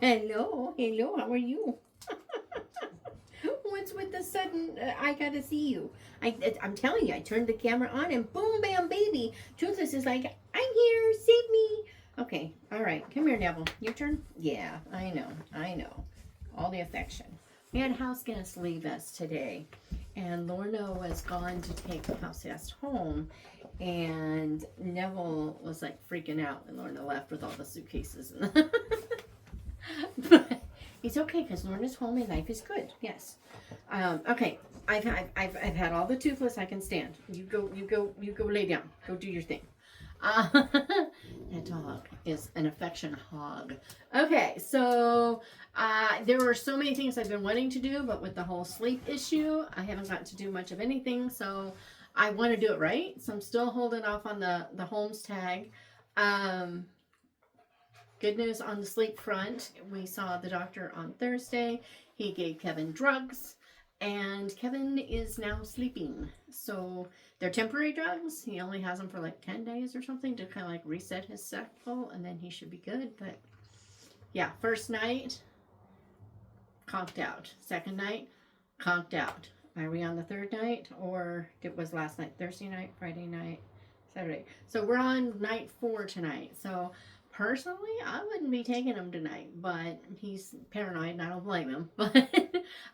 hello, how are you? What's with the sudden, I gotta see you? I'm telling you, I turned the camera on and boom, bam, baby. Toothless is like, I'm here, save me. Okay, all right, come here, Neville. Your turn? Yeah, I know. All the affection. We had house guests leave us today, and Lorna was gone to take the house guest home, and Neville was like freaking out when Lorna left with all the suitcases. But it's okay because Lorna's home and life is good. Yes. Okay. I've had all the toothless I can stand. You go lay down. Go do your thing. That dog is an affection hog. Okay, so there were so many things I've been wanting to do, but with the whole sleep issue, I haven't gotten to do much of anything. So I want to do it right. So I'm still holding off on the Holmes tag. Good news on the sleep front. We saw the doctor on Thursday. He gave Kevin drugs, and Kevin is now sleeping. So they're temporary drugs. He only has them for like 10 days or something to kind of like reset his cycle, and then he should be good. But yeah, first night, conked out. Second night, conked out. Are we on the third night, or it was last night? Thursday night, Friday night, Saturday. So we're on night 4 tonight. So personally, I wouldn't be taking him tonight, but he's paranoid and I don't blame him. But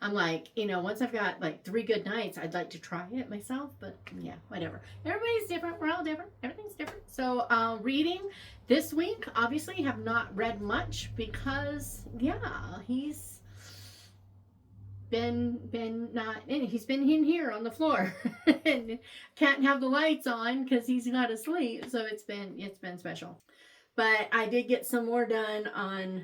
I'm like, once I've got like 3 good nights, I'd like to try it myself, but yeah, whatever. Everybody's different. We're all different. Everything's different. So reading this week, obviously have not read much because, yeah, he's been not in. He's been in here on the floor and can't have the lights on because he's not asleep. So it's been special. But I did get some more done on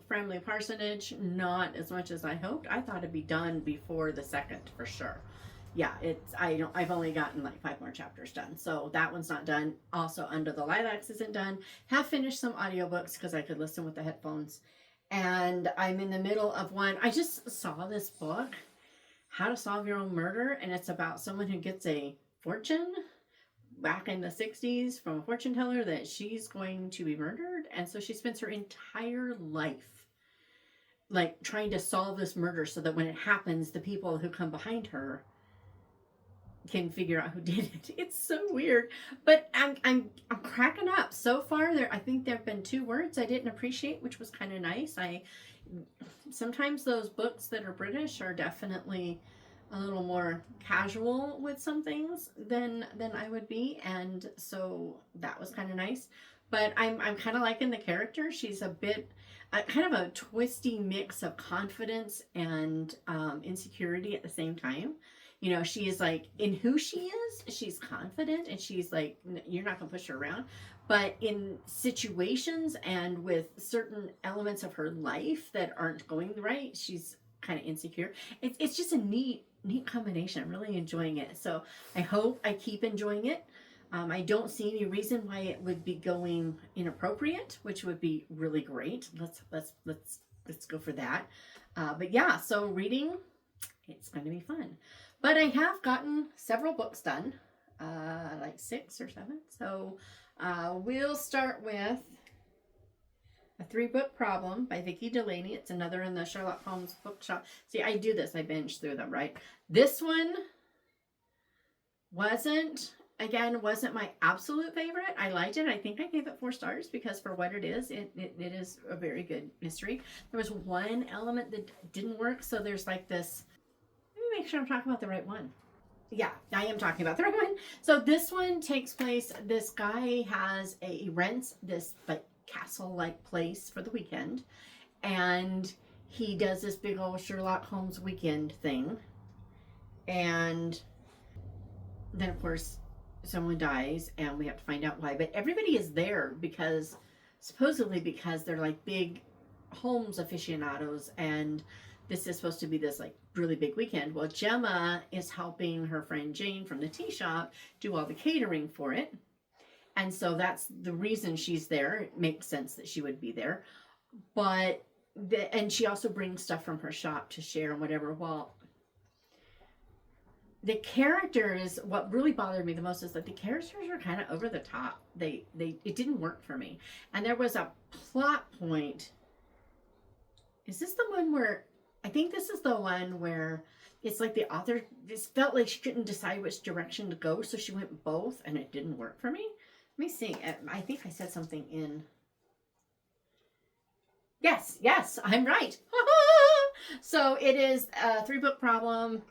Framley Parsonage. Not as much as I hoped. I thought it'd be done before the 2nd for sure. Yeah, I've only gotten like 5 more chapters done. So that one's not done. Also, Under the Lilacs isn't done. Have finished some audiobooks because I could listen with the headphones. And I'm in the middle of one. I just saw this book, How to Solve Your Own Murder. And it's about someone who gets a fortune back in the 60s from a fortune teller that she's going to be murdered, and so she spends her entire life like trying to solve this murder so that when it happens, the people who come behind her can figure out who did it. It's so weird, but I'm cracking up so far. I think there have been 2 words I didn't appreciate, which was kind of nice. Sometimes those books that are British are definitely a little more casual with some things than I would be, and so that was kind of nice. But I'm kind of liking the character. She's a bit kind of a twisty mix of confidence and insecurity at the same time. She is like, in who she is, she's confident, and she's like, you're not gonna push her around. But in situations and with certain elements of her life that aren't going right, she's kind of insecure. It's just a neat combination. I'm really enjoying it. So I hope I keep enjoying it. I don't see any reason why it would be going inappropriate, which would be really great. Let's go for that. But yeah, so reading, it's going to be fun. But I have gotten several books done, like 6 or 7. So we'll start with A 3-Book Problem by Vickie Delaney. It's another in the Sherlock Holmes bookshop. See, I do this. I binge through them, right? This one wasn't my absolute favorite. I liked it. I think I gave it 4 stars because for what it is a very good mystery. There was one element that didn't work. So there's like this. Let me make sure I'm talking about the right one. Yeah, I am talking about the right one. So this one takes place. This guy he rents this like castle-like place for the weekend, and he does this big old Sherlock Holmes weekend thing, and then of course someone dies and we have to find out why. But everybody is there supposedly because they're like big Holmes aficionados, and this is supposed to be this like really big weekend. Well, Gemma is helping her friend Jane from the tea shop do all the catering for it. And so that's the reason she's there. It makes sense that she would be there. But, and she also brings stuff from her shop to share and whatever. Well, the characters, what really bothered me the most is that the characters were kind of over the top. It didn't work for me. And there was a plot point is this the one where, I think this is the one where it's like the author just felt like she couldn't decide which direction to go, so she went both, and it didn't work for me. Let me see. I think I said something in... Yes, I'm right. So it is a 3-book problem,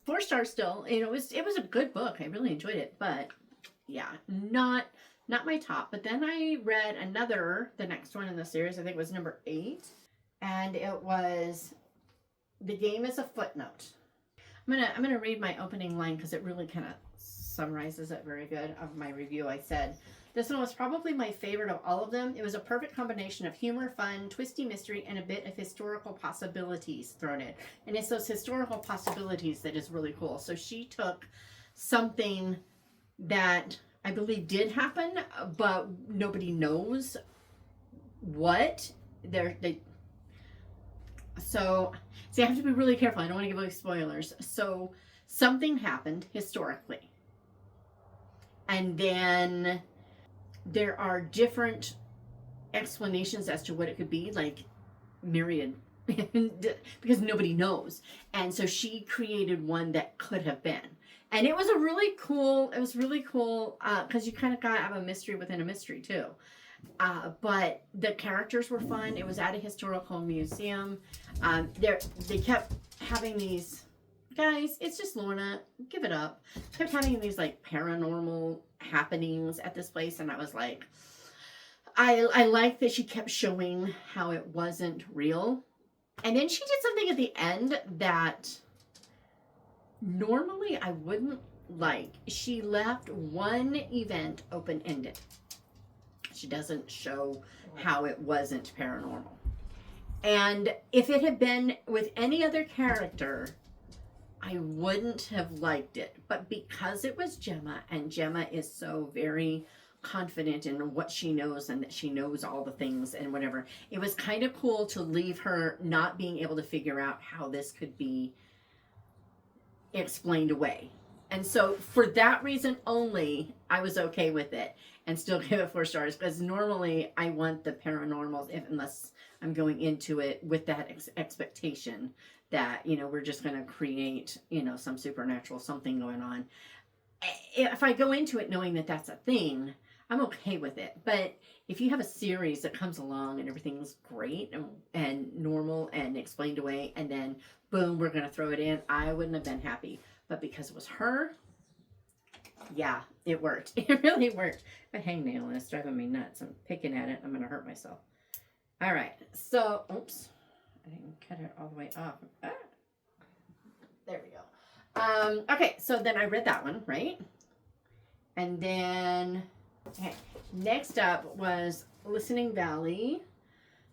4 stars still. You know, it was a good book. I really enjoyed it, but yeah, not my top. But then I read the next one in the series. I think it was number 8, and it was The Game is a Footnote. I'm gonna read my opening line because it really kind of summarizes it very good of my review. I said, this one was probably my favorite of all of them. It was a perfect combination of humor, fun, twisty mystery, and a bit of historical possibilities thrown in. And it's those historical possibilities that is really cool. So she took something that I believe did happen, but nobody knows what. So I have to be really careful. I don't want to give away spoilers. So something happened historically. And then there are different explanations as to what it could be, like myriad, because nobody knows. And so she created one that could have been. And it was really cool because you kind of got to have a mystery within a mystery too. But the characters were fun. It was at a historical museum. They kept having these... Guys, it's just Lorna. Give it up. Kept having these like paranormal happenings at this place, and I was like, I like that she kept showing how it wasn't real. And then she did something at the end that normally I wouldn't like. She left one event open-ended. She doesn't show how it wasn't paranormal. And if it had been with any other character, I wouldn't have liked it. But because it was Gemma, and Gemma is so very confident in what she knows and that she knows all the things and whatever, it was kind of cool to leave her not being able to figure out how this could be explained away. And so for that reason only, I was okay with it and still give it 4 stars, because normally I want the paranormals, unless I'm going into it with that expectation that, you know, we're just going to create, you know, some supernatural something going on. If I go into it knowing that that's a thing, I'm okay with it. But if you have a series that comes along and everything's great and normal and explained away, and then boom, we're going to throw it in, I wouldn't have been happy. But because it was her, yeah, it worked. It really worked. A hangnail is driving me nuts. I'm picking at it. I'm going to hurt myself. All right. So, oops. I didn't cut it all the way off. Ah. There we go. Okay, so then I read that one, right? And then, okay, next up was Listening Valley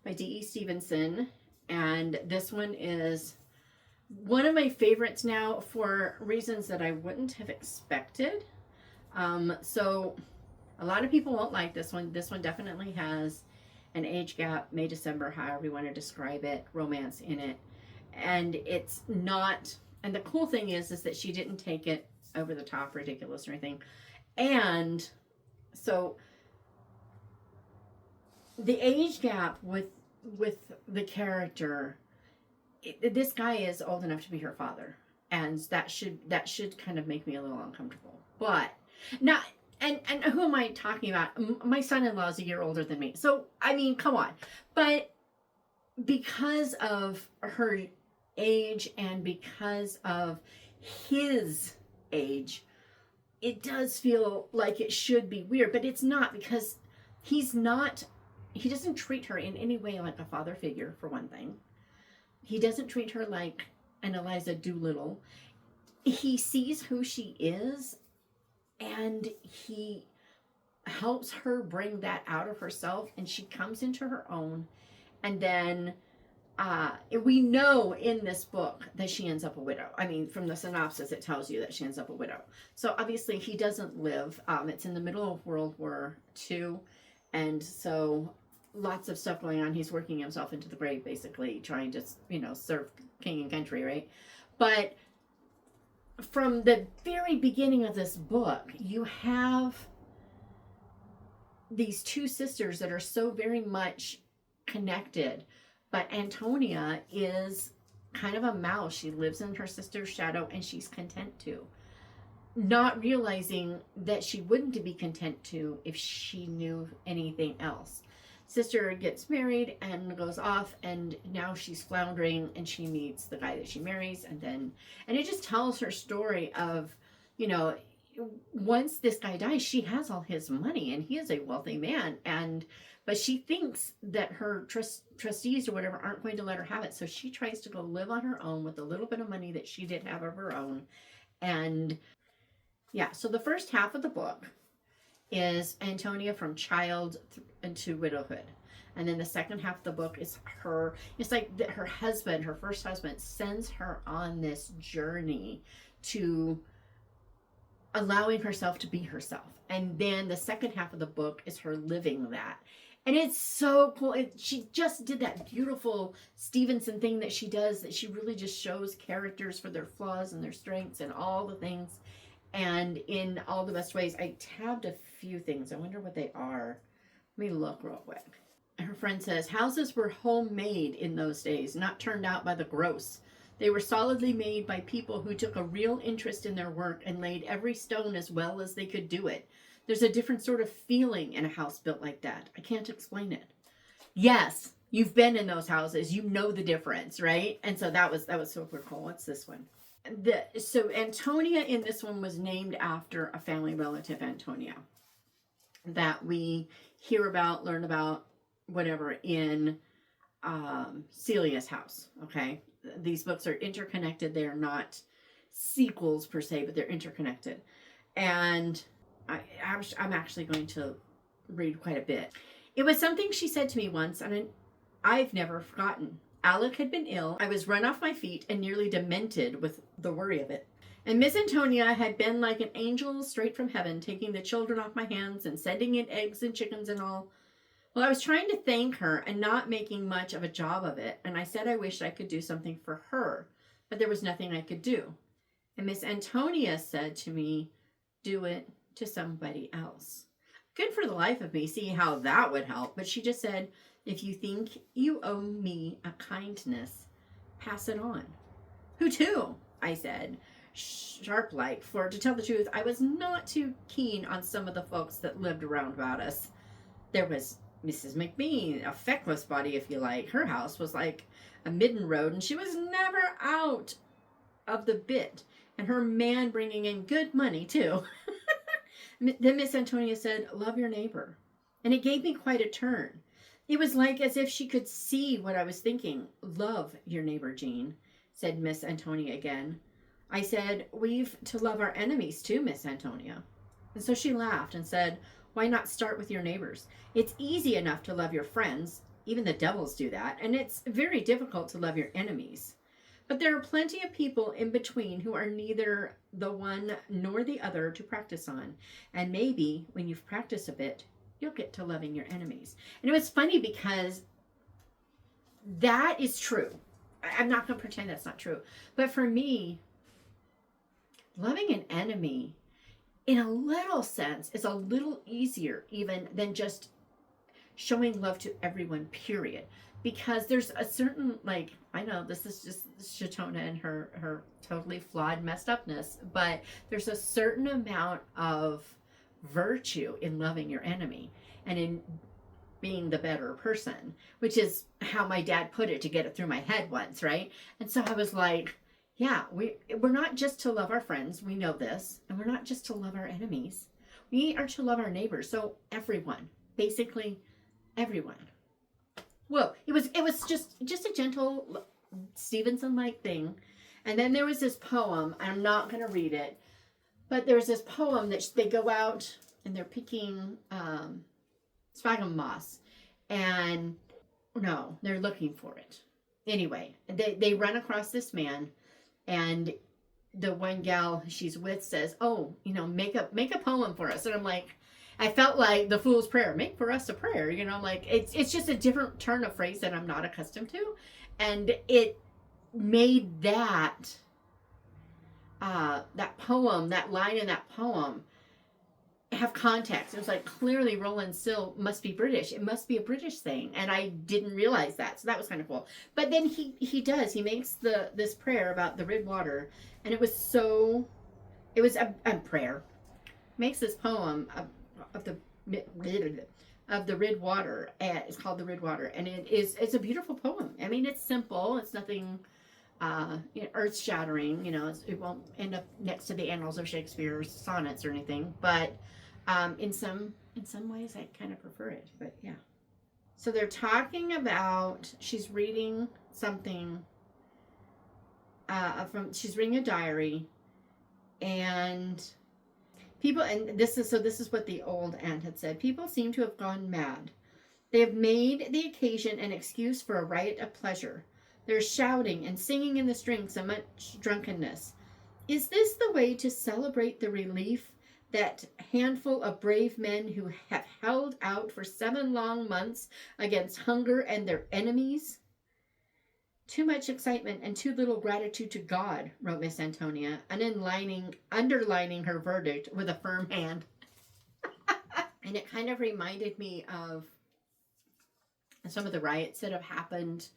by D.E. Stevenson. And this one is one of my favorites now for reasons that I wouldn't have expected. So a lot of people won't like this one. This one definitely has an age gap, May, December, however you want to describe it, romance in it. And it's not, and the cool thing is that she didn't take it over the top, ridiculous or anything. And so the age gap with the character, this guy is old enough to be her father. And that should kind of make me a little uncomfortable. But not, and who am I talking about? My son-in-law is a year older than me. So, I mean, come on. But because of her age and because of his age, it does feel like it should be weird. But it's not, because he doesn't treat her in any way like a father figure, for one thing. He doesn't treat her like an Eliza Doolittle. He sees who she is, and he helps her bring that out of herself, and she comes into her own. And then we know in this book that she ends up a widow. I mean, from the synopsis, it tells you that she ends up a widow. So obviously he doesn't live. It's in the middle of World War II. And so lots of stuff going on. He's working himself into the grave, basically, trying to, you know, serve king and country, right? But from the very beginning of this book, you have these two sisters that are so very much connected, But Antonia is kind of a mouse. She lives in her sister's shadow, and she's content to. Not realizing that she wouldn't be content to if she knew anything else. Sister gets married and goes off, and now she's floundering, and she meets the guy that she marries, and it just tells her story of, you know, once this guy dies, she has all his money, and he is a wealthy man, but she thinks that her trustees or whatever aren't going to let her have it, so she tries to go live on her own with a little bit of money that she did have of her own. And yeah, so the first half of the book is Antonia from child into widowhood. And then the second half of the book is her, it's like her husband, her first husband, sends her on this journey to allowing herself to be herself. And then the second half of the book is her living that. And it's so cool. She just did that beautiful Stevenson thing that she does, that she really just shows characters for their flaws and their strengths and all the things, and in all the best ways. I tabbed a few things. I wonder what they are. Let me look real quick. Her friend says, houses were homemade in those days, not turned out by the gross. They were solidly made by people who took a real interest in their work and laid every stone as well as they could do it. There's a different sort of feeling in a house built like that. I can't explain it. Yes, you've been in those houses. You know the difference, right? And so that was super cool. What's this one? So Antonia in this one was named after a family relative, Antonia, that we hear about, learn about, whatever, in Celia's house. Okay, these books are interconnected. They are not sequels per se, but they're interconnected. And I'm actually going to read quite a bit. It was something she said to me once, and I've never forgotten. Alec had been ill. I was run off my feet and nearly demented with the worry of it. And Miss Antonia had been like an angel straight from heaven, taking the children off my hands and sending in eggs and chickens and all. Well, I was trying to thank her and not making much of a job of it, and I said I wished I could do something for her, but there was nothing I could do. And Miss Antonia said to me, do it to somebody else. Good for the life of me, see how that would help, but she just said, if you think you owe me a kindness, pass it on. Who to? I said, sharp-like, for to tell the truth, I was not too keen on some of the folks that lived around about us. There was Mrs. McBean, a feckless body, if you like. Her house was like a midden road, and she was never out of the bit, and her man bringing in good money, too. Then Miss Antonia said, love your neighbor. And it gave me quite a turn. It was like as if she could see what I was thinking. Love your neighbor, Jean, said Miss Antonia again. I said, we've to love our enemies too, Miss Antonia. And so she laughed and said, why not start with your neighbors? It's easy enough to love your friends. Even the devils do that. And it's very difficult to love your enemies. But there are plenty of people in between who are neither the one nor the other to practice on. And maybe when you've practiced a bit, you'll get to loving your enemies. And it was funny because that is true. I'm not going to pretend that's not true. But for me, loving an enemy, in a little sense, is a little easier even than just showing love to everyone, period. Because there's a certain, like, I know this is just Shatona and her totally flawed messed upness, but there's a certain amount of virtue in loving your enemy and in being the better person, which is how my dad put it to get it through my head once, right? And so I was like, yeah, we're not just to love our friends, we know this, and we're not just to love our enemies. We are to love our neighbors, so everyone, basically everyone. Whoa, it was just a gentle Stevenson-like thing. And then there was this poem, I'm not going to read it, but there was this poem that they go out and they're picking sphagnum moss, and no, they're looking for it. Anyway, they run across this man, and the one gal she's with says, oh, make a poem for us. And I'm like, I felt like the Fool's Prayer, make for us a prayer, like it's just a different turn of phrase that I'm not accustomed to. And it made that poem, that line in that poem, have context. It was like, clearly Roland Sill must be British. It must be a British thing. And I didn't realize that. So that was kind of cool. But then he makes this prayer about the red water. And it was a prayer. Makes this poem of the red water. It's called The Red Water. And it's a beautiful poem. I mean, it's simple. It's nothing earth shattering. It won't end up next to the Annals of Shakespeare's sonnets or anything. But in some ways I kind of prefer it. But yeah. So they're talking about, she's reading something she's reading a diary, and this is what the old aunt had said. People seem to have gone mad. They have made the occasion an excuse for a riot of pleasure. There's shouting and singing in the streets and much drunkenness. Is this the way to celebrate the relief that handful of brave men who have held out for 7 long months against hunger and their enemies? Too much excitement and too little gratitude to God, wrote Miss Antonia, underlining her verdict with a firm hand. And it kind of reminded me of some of the riots that have happened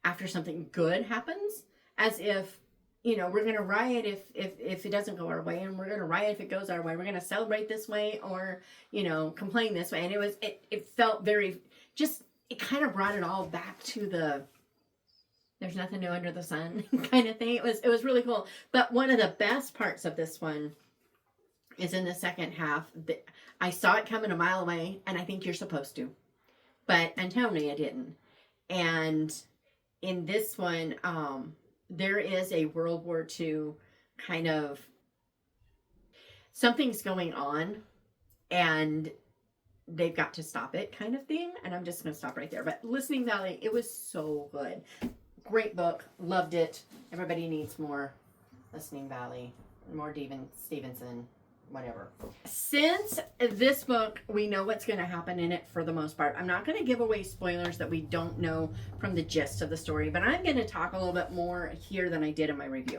after something good happens, as if, we're going to riot if it doesn't go our way, and we're going to riot if it goes our way. We're going to celebrate this way, or, complain this way. And it felt very, just, it kind of brought it all back to the, there's nothing new under the sun kind of thing. It was really cool. But one of the best parts of this one is in the second half. I saw it coming a mile away, and I think you're supposed to. But Antonia didn't. And in this one, there is a World War II kind of, something's going on, and they've got to stop it kind of thing. And I'm just going to stop right there. But Listening Valley, it was so good. Great book. Loved it. Everybody needs more Listening Valley. More Stevenson. Whatever. Since this book, we know what's going to happen in it for the most part. I'm not going to give away spoilers that we don't know from the gist of the story, but I'm going to talk a little bit more here than I did in my review.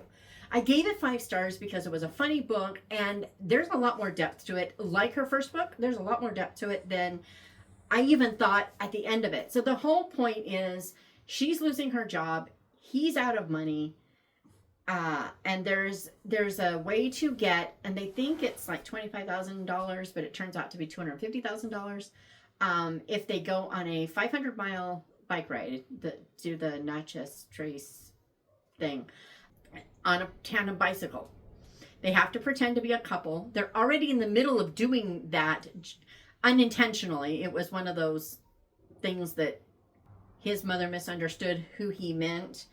I gave it 5 stars because it was a funny book, and there's a lot more depth to it. Like her first book, there's a lot more depth to it than I even thought at the end of it. So the whole point is, she's losing her job. He's out of money. And there's a way to get, and they think it's like $25,000, but it turns out to be $250,000. If they go on a 500-mile bike ride, do the Natchez Trace thing on a tandem bicycle. They have to pretend to be a couple. They're already in the middle of doing that unintentionally. It was one of those things that his mother misunderstood who he meant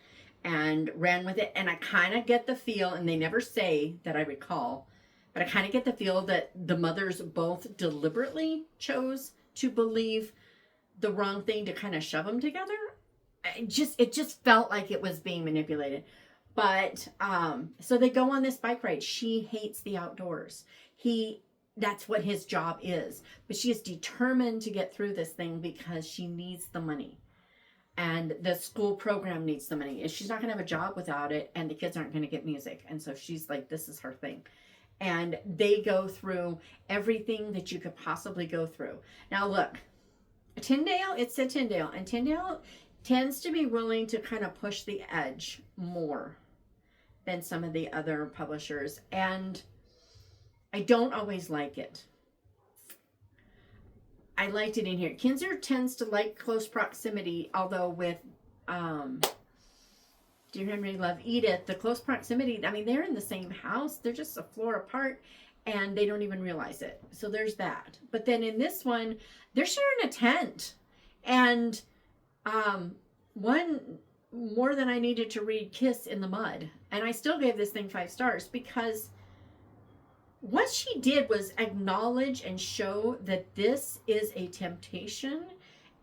and ran with it. And I kind of get the feel, and they never say that I recall, but I kind of get the feel that the mothers both deliberately chose to believe the wrong thing to kind of shove them together. It just felt like it was being manipulated. But so they go on this bike ride. She hates the outdoors. That's what his job is. But she is determined to get through this thing because she needs the money. And the school program needs the money. She's not going to have a job without it, and the kids aren't going to get music. And so she's like, this is her thing. And they go through everything that you could possibly go through. Now, look, Tyndale, it said Tyndale, and Tyndale tends to be willing to kind of push the edge more than some of the other publishers. And I don't always like it. I liked it in here. Kinzer tends to like close proximity, although with Dear Henry, Love Edith, the close proximity, I mean, they're in the same house. They're just a floor apart, and they don't even realize it. So there's that. But then in this one, they're sharing a tent. And one more than I needed to read, Kiss in the Mud. And I still gave this thing 5 stars because what she did was acknowledge and show that this is a temptation,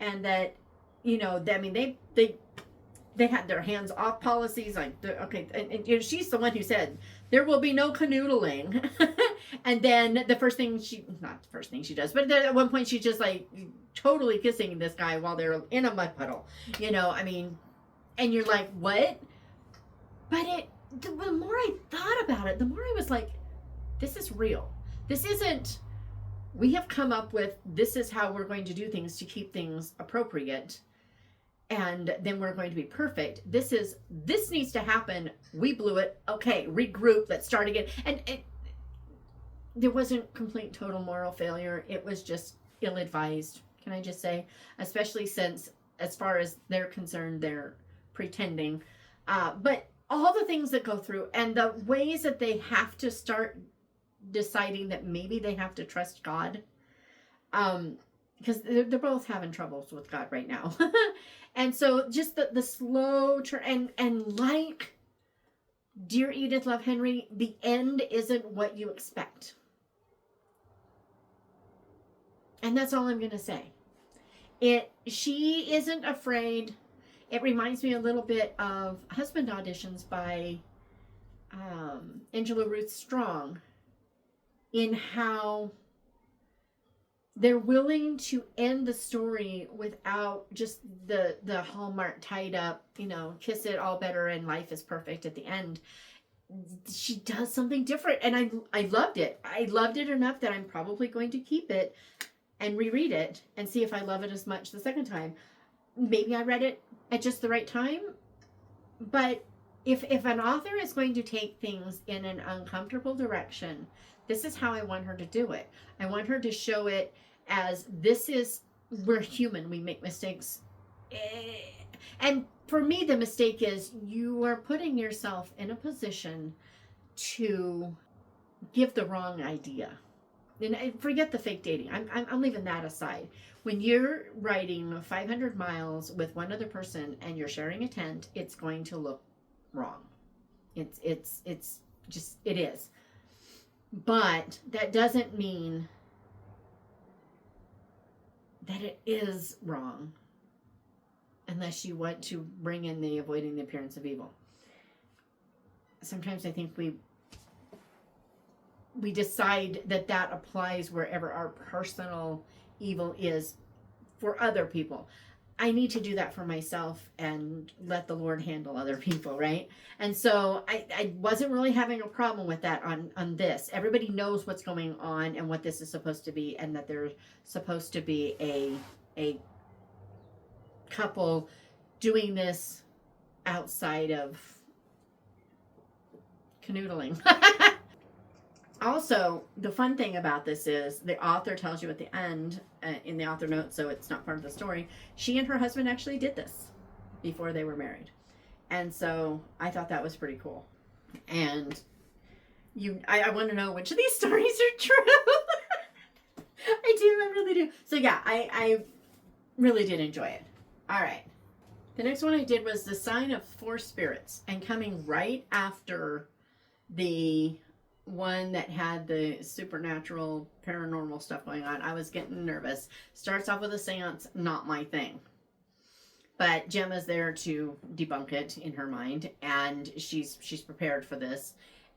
and that, I mean, they had their hands off policies, like, okay, and she's the one who said there will be no canoodling. And then not the first thing she does, but at one point she's just like totally kissing this guy while they're in a mud puddle, I mean, and you're like, what? But the more I thought about it, the more I was like, this is real. This isn't we have come up with, this is how we're going to do things to keep things appropriate, and then we're going to be perfect. This needs to happen. We blew it. Okay, regroup. Let's start again. And there wasn't complete total moral failure. It was just ill-advised, can I just say? Especially since, as far as they're concerned, they're pretending. But all the things that go through and the ways that they have to start deciding that maybe they have to trust God. Because they're both having troubles with God right now. And so just the slow turn, and like Dear Edith Love Henry, the end isn't what you expect. And that's all I'm going to say. She isn't afraid. It reminds me a little bit of Husband Auditions by Angela Ruth Strong, in how they're willing to end the story without just the hallmark tied up, kiss it all better and life is perfect at the end. She does something different, and I loved it. I loved it enough that I'm probably going to keep it and reread it and see if I love it as much the second time. Maybe I read it at just the right time, but if an author is going to take things in an uncomfortable direction, this is how I want her to do it. I want her to show it as, we're human, we make mistakes. And for me, the mistake is you are putting yourself in a position to give the wrong idea. And forget the fake dating. I'm leaving that aside. When you're riding 500 miles with one other person and you're sharing a tent, it's going to look wrong. It is. But that doesn't mean that it is wrong, unless you want to bring in the avoiding the appearance of evil. Sometimes I think we decide that applies wherever our personal evil is for other people. I need to do that for myself and let the Lord handle other people, right? And so I wasn't really having a problem with that on this. Everybody knows what's going on and what this is supposed to be, and that there's supposed to be a couple doing this outside of canoodling. Also, the fun thing about this is the author tells you at the end, in the author notes, so it's not part of the story, she and her husband actually did this before they were married. And so I thought that was pretty cool. And I want to know which of these stories are true. I really do. So yeah, I really did enjoy it. All right. The next one I did was The Sign of Four Spirits, and coming right after the one that had the supernatural paranormal stuff going on. I was getting nervous. Starts off with a seance, not my thing. But Gemma's there to debunk it in her mind, and she's prepared for this.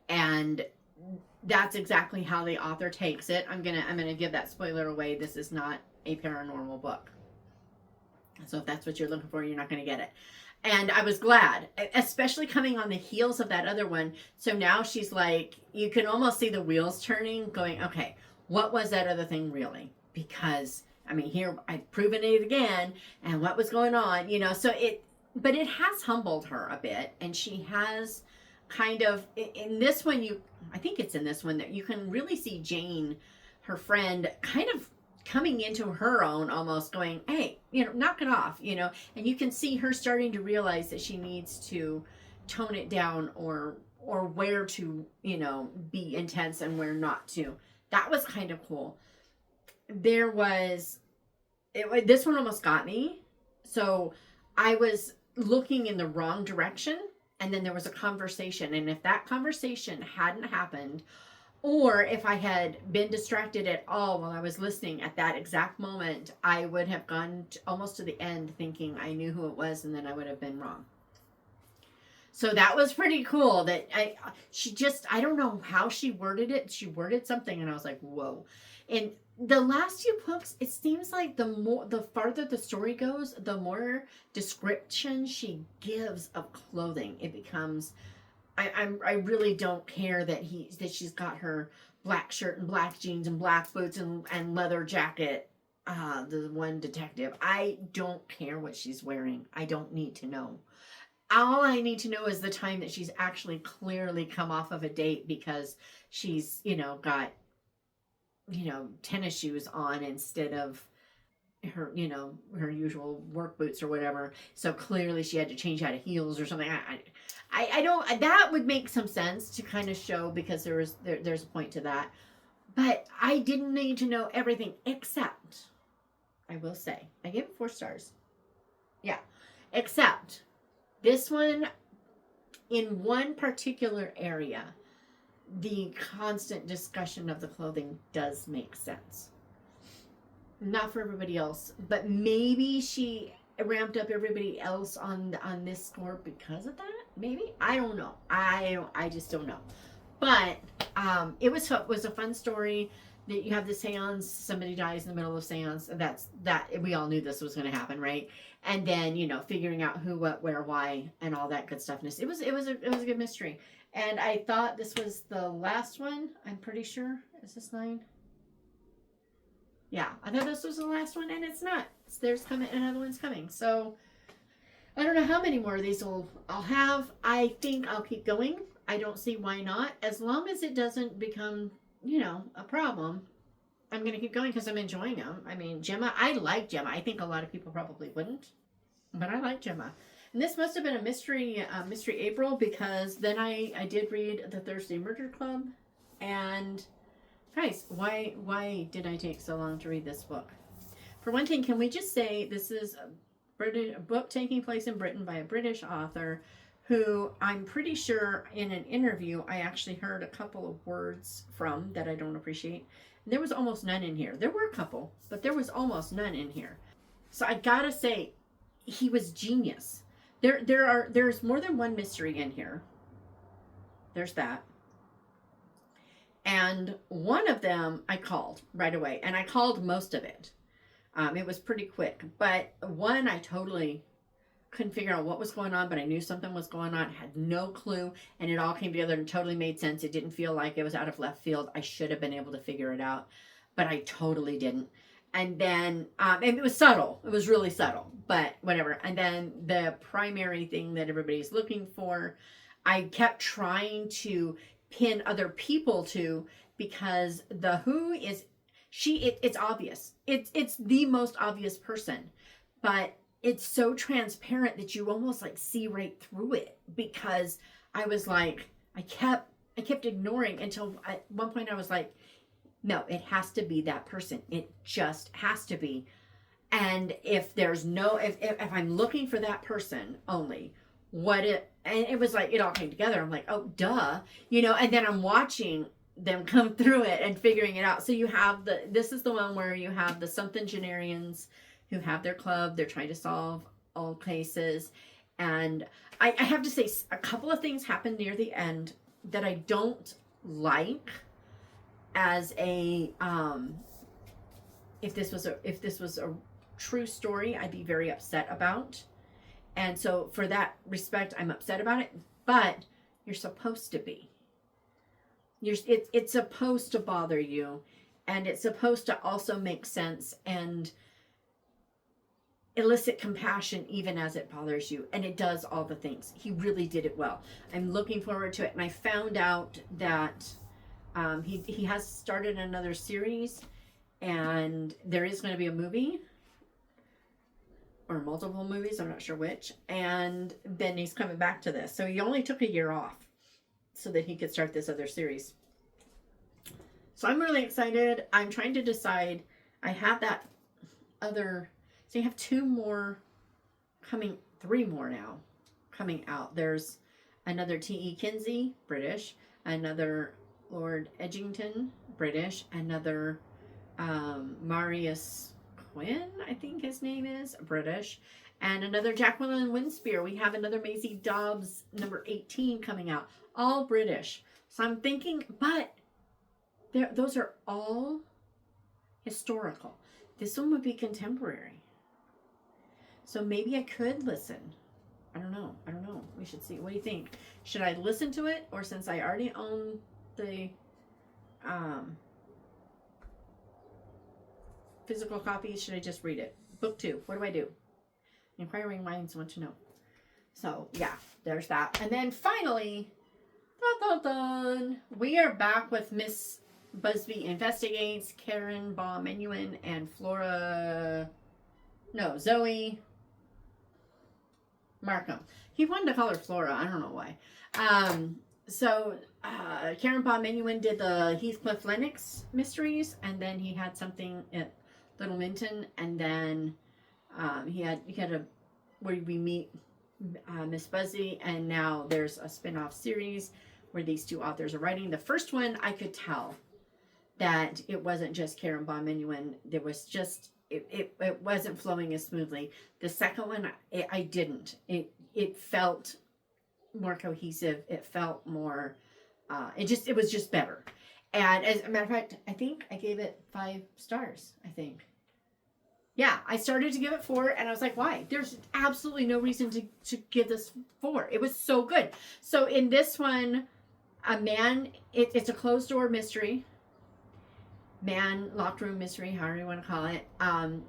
And that's exactly how the author takes it. I'm gonna give that spoiler away. This is not a paranormal book. So if that's what you're looking for, you're not gonna get it. And I was glad, especially coming on the heels of that other one. So now she's like, you can almost see the wheels turning, going, okay, what was that other thing really? Because, here, I've proven it again, and what was going on, but it has humbled her a bit, and she has kind of, in this one, I think it's in this one, that you can really see Jane, her friend, kind of coming into her own, almost going, hey, knock it off, and you can see her starting to realize that she needs to tone it down, or where to, be intense and where not to. That was kind of cool. This one almost got me. So I was looking in the wrong direction, and then there was a conversation, and if that conversation hadn't happened, or if I had been distracted at all while I was listening at that exact moment, I would have gone almost to the end thinking I knew who it was, and then I would have been wrong. So that was pretty cool. That I don't know how she worded it. She worded something, and I was like, whoa. And the last two books, it seems like the farther the story goes, the more description she gives of clothing. It becomes, I really don't care that she's got her black shirt and black jeans and black boots and leather jacket. The one detective. I don't care what she's wearing. I don't need to know. All I need to know is the time that she's actually clearly come off of a date because she's, got, tennis shoes on instead of her, her usual work boots or whatever. So clearly she had to change out of heels or something. I don't, that would make some sense to kind of show because there's a point to that. But I didn't need to know everything except, I will say, I gave it 4 stars. Yeah. Except this one, in one particular area, the constant discussion of the clothing does make sense. Not for everybody else, but maybe she ramped up everybody else on this score because of that. Maybe, I don't know. I just don't know. But it was a fun story. That you have the seance, somebody dies in the middle of seance. That we all knew this was going to happen, right? And then figuring out who, what, where, why, and all that good stuff. It was a good mystery. And I thought this was the last one. I'm pretty sure. Is this 9? Yeah, I thought this was the last one, and it's not. There's coming, another one's coming. So I don't know how many more of these I'll have. I think I'll keep going. I don't see why not. As long as it doesn't become, a problem, I'm going to keep going because I'm enjoying them. I mean, Gemma, I like Gemma. I think a lot of people probably wouldn't, but I like Gemma. And this must have been a mystery April because then I did read The Thursday Murder Club. And guys, why did I take so long to read this book? For one thing, can we just say this is a book taking place in Britain by a British author who I'm pretty sure in an interview I actually heard a couple of words from that I don't appreciate. And there was almost none in here. There were a couple, but there was almost none in here. So I gotta say, he was genius. There's more than one mystery in here. There's that. And one of them I called right away, and I called most of it. It was pretty quick, but one I totally couldn't figure out what was going on, but I knew something was going on, had no clue, and it all came together and totally made sense. It didn't feel like it was out of left field. I should have been able to figure it out, but I totally didn't. And then, and it was subtle. It was really subtle, but whatever. And then the primary thing that everybody's looking for, I kept trying to pin other people to because the who is it's obvious. It's the most obvious person, but it's so transparent that you almost like see right through it because I was like, I kept ignoring until at one point I was like, no, it has to be that person. It just has to be. And if there's no, if I'm looking for that person only, and it was like, it all came together. I'm like, oh, duh, and then I'm watching them come through it and figuring it out. So you have this is the one where you have the something generians who have their club. They're trying to solve all cases. And I have to say a couple of things happened near the end that I don't like as a, if this was a true story, I'd be very upset about. And so for that respect, I'm upset about it, but you're supposed to be. It's supposed to bother you, and it's supposed to also make sense and elicit compassion even as it bothers you. And it does all the things. He really did it well. I'm looking forward to it. And I found out that he has started another series, and there is going to be a movie or multiple movies. I'm not sure which. And then he's coming back to this. So he only took a year off so that he could start this other series. So I'm really excited. I'm trying to decide. I have that other, so you have 2 more coming, 3 more now coming out. There's another T.E. Kinsey, British, another Lord Edgington, British, another Marius Quinn, I think his name is, British, and another Jacqueline Winspear. We have another Maisie Dobbs, number 18, coming out, all British. So I'm thinking, but those are all historical. This one would be contemporary. So maybe I could listen. I don't know. We should see. What do you think? Should I listen to it? Or since I already own the Physical copies. Should I just read it? Book 2. What do I do? Inquiring minds want to know. So, yeah, there's that. And then finally, dun, dun, dun, we are back with Miss Busby Investigates, Karen Baum-Menuhin, and Zoe Markham. He wanted to call her Flora. I don't know why. Karen Baum-Menuhin did the Heathcliff Lennox mysteries, and then he had something at Little Minton, and then he had a where we meet Miss Busby, and now there's a spin-off series where these two authors are writing. The first one, I could tell that it wasn't just Karen Baum-Menuhin. There was just it wasn't flowing as smoothly. The second one, I didn't. It felt more cohesive. It felt more. It was just better. And as a matter of fact, I think I gave it 5 stars. I think. Yeah, I started to give it 4, and I was like, why? There's absolutely no reason to give this 4. It was so good. So in this one, a man, it's a closed-door mystery. Man, locked room mystery, however you want to call it.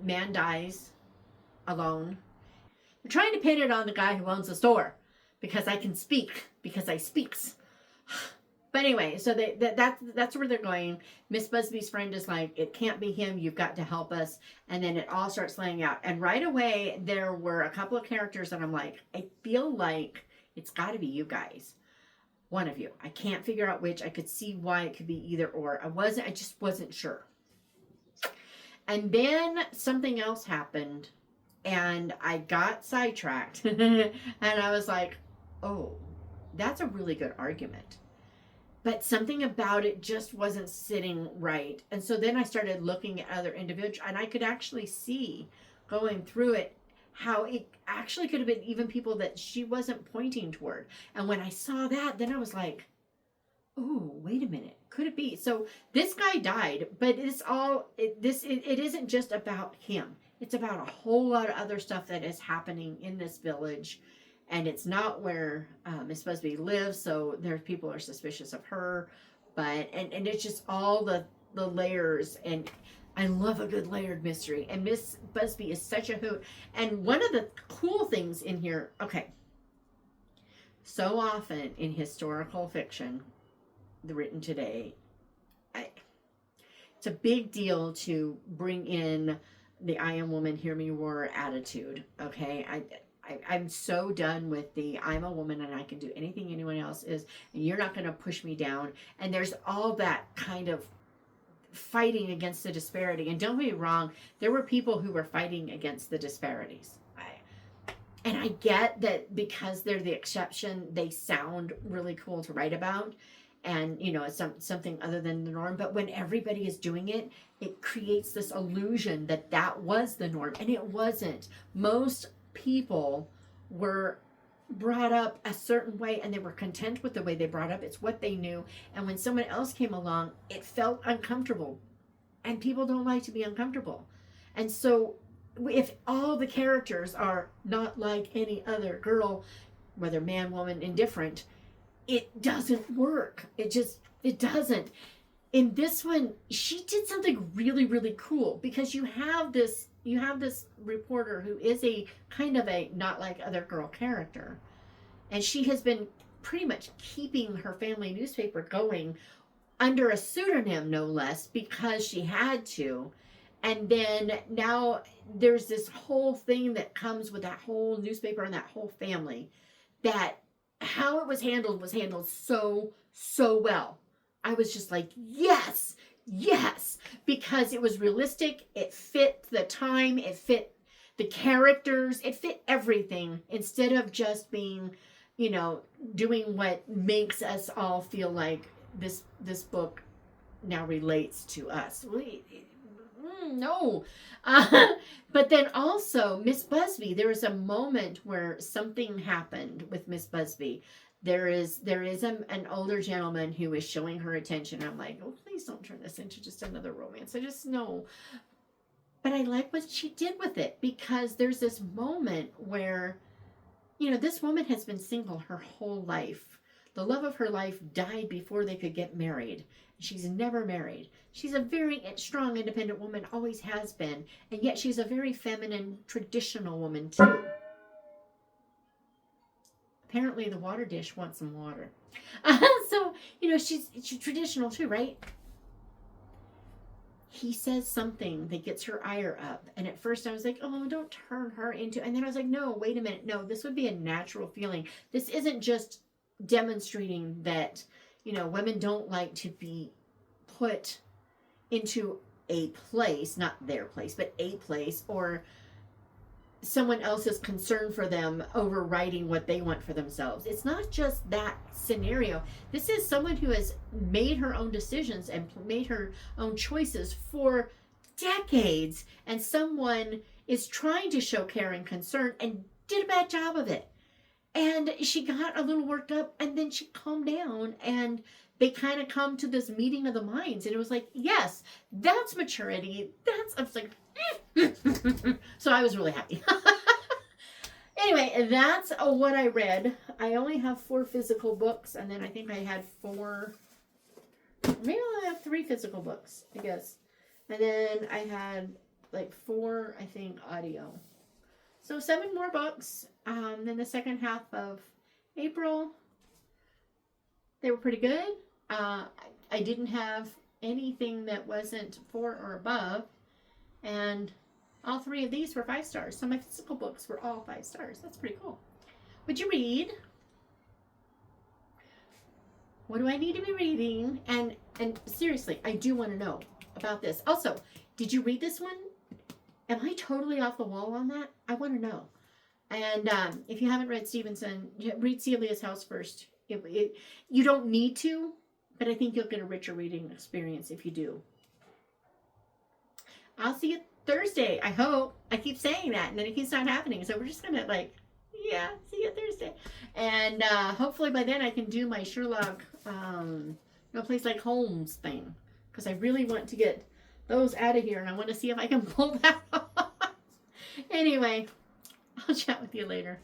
Man dies alone. I'm trying to pin it on the guy who owns the store, because I can speak, because I speaks. But anyway, so that's where they're going. Miss Busby's friend is like, it can't be him. You've got to help us. And then it all starts laying out. And right away, there were a couple of characters that I'm like, I feel like it's got to be you guys. One of you. I can't figure out which. I could see why it could be either or. I just wasn't sure. And then something else happened. And I got sidetracked. And I was like, oh, that's a really good argument. But something about it just wasn't sitting right. And so then I started looking at other individuals, and I could actually see going through it how it actually could have been even people that she wasn't pointing toward. And when I saw that, then I was like, oh, wait a minute. Could it be? So this guy died, but it isn't just about him. It's about a whole lot of other stuff that is happening in this village. And it's not where Miss Busby lives, so there's people are suspicious of her. But and it's just all the layers, and I love a good layered mystery. And Miss Busby is such a hoot. And one of the cool things in here, okay, so often in historical fiction, written today, it's a big deal to bring in the I am woman, hear me roar attitude. Okay, I'm so done with the I'm a woman and I can do anything anyone else is, and you're not going to push me down. And there's all that kind of fighting against the disparity. And don't get me wrong, there were people who were fighting against the disparities. And I get that because they're the exception, they sound really cool to write about. And, you know, it's something other than the norm. But when everybody is doing it, it creates this illusion that that was the norm. And it wasn't. Most people were brought up a certain way, and they were content with the way they brought up. It's what they knew. And when someone else came along, it felt uncomfortable. And people don't like to be uncomfortable. And so if all the characters are not like any other girl, whether man, woman, indifferent, it doesn't work. It doesn't. In this one, she did something really, really cool, because you have this reporter who is a kind of a not like other girl character, and she has been pretty much keeping her family newspaper going under a pseudonym, no less, because she had to. And then now there's this whole thing that comes with that whole newspaper and that whole family, that how it was handled so well. I was just like, yes, because it was realistic. It fit the time. It fit the characters. It fit everything, instead of just being, you know, doing what makes us all feel like this book now relates to us. No. But then also Miss Busby, there was a moment where something happened with Miss Busby. There is an older gentleman who is showing her attention. I'm like, oh, please don't turn this into just another romance. I just know. But I like what she did with it, because there's this moment where, you know, this woman has been single her whole life. The love of her life died before they could get married. She's never married. She's a very strong, independent woman, always has been, and yet she's a very feminine, traditional woman too. Apparently the water dish wants some water. So, she's traditional too, right? He says something that gets her ire up. And at first I was like, oh, don't turn her into... And then I was like, no, wait a minute. No, this would be a natural feeling. This isn't just demonstrating that, women don't like to be put into a place, not their place, but a place, or someone else's concern for them overriding what they want for themselves. It's not just that scenario. This is someone who has made her own decisions and made her own choices for decades, and someone is trying to show care and concern and did a bad job of it. And she got a little worked up, and then she calmed down, and they kind of come to this meeting of the minds. And it was like, yes, that's maturity. I was like, so I was really happy. Anyway, that's what I read. I only have 4 physical books, and then I think I had 4, maybe I have 3 physical books, I guess. And then I had like 4, I think, audio. So 7 more books. Then the second half of April, they were pretty good. I didn't have anything that wasn't 4 or above. And all 3 of these were 5 stars. So my physical books were all 5 stars. That's pretty cool. Would you read? What do I need to be reading? And seriously, I do want to know about this. Also, did you read this one? Am I totally off the wall on that? I want to know. And if you haven't read Stevenson, read Celia's House first. You don't need to, but I think you'll get a richer reading experience if you do. I'll see you Thursday, I hope. I keep saying that, and then it keeps not happening. So we're just going to see you Thursday. And hopefully by then I can do my Sherlock, place like Holmes thing. Because I really want to get those out of here, and I want to see if I can pull that off. Anyway, I'll chat with you later.